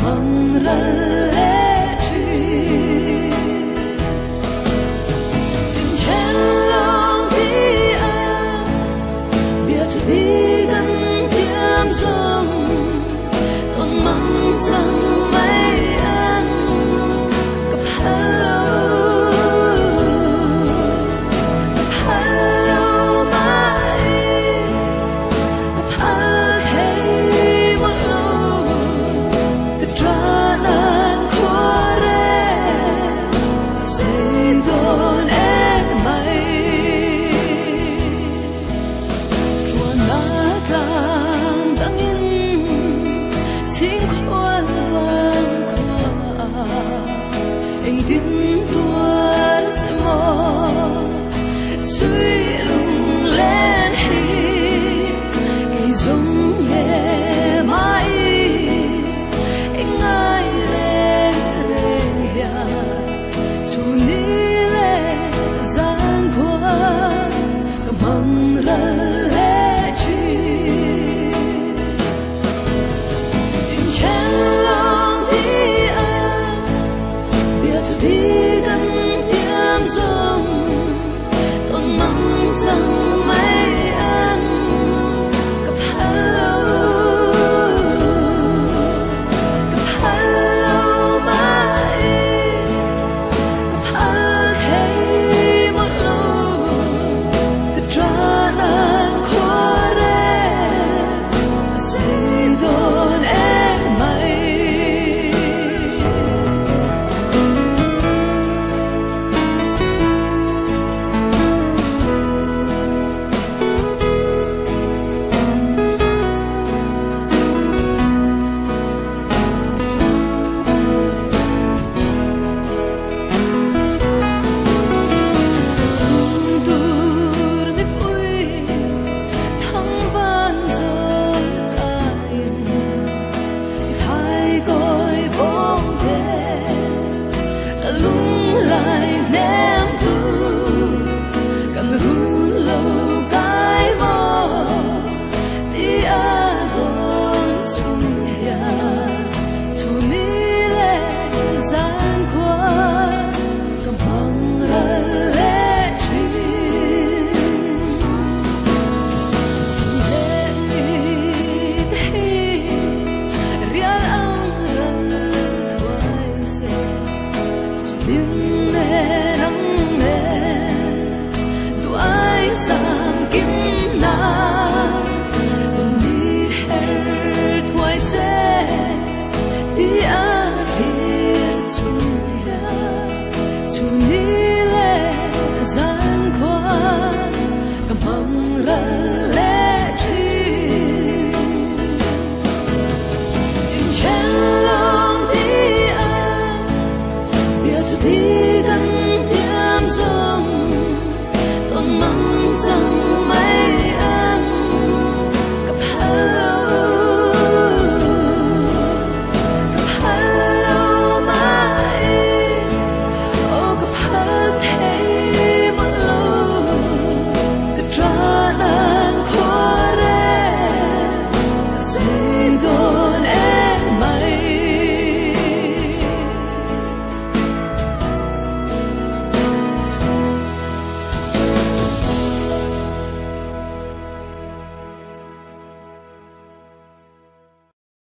mang ra lệ truy tình chen lòng đi à biết đi gần tiêm dòng tôn mang rằng mấy anh gặp hello anh tiếng tuôn sẽ mò suy lùng lên hi kỳ giống nghe mãi anh ai lên rề ya dù ni lệ gian qua cầm mang ra lệ truy tình chen lòng đi à biết đi gần tiêm dòng tôn mang rằng mấy anh gặp hello mãi gặp hal thấy một lâu cứ tra nan qua đây xây đồn em mày lung lại ném tu càng ru lâu cái mò đi a don sung ya tu ni lệ gian qua cầm mang ra lệ truy lệ ni thi rial ang ra thoại se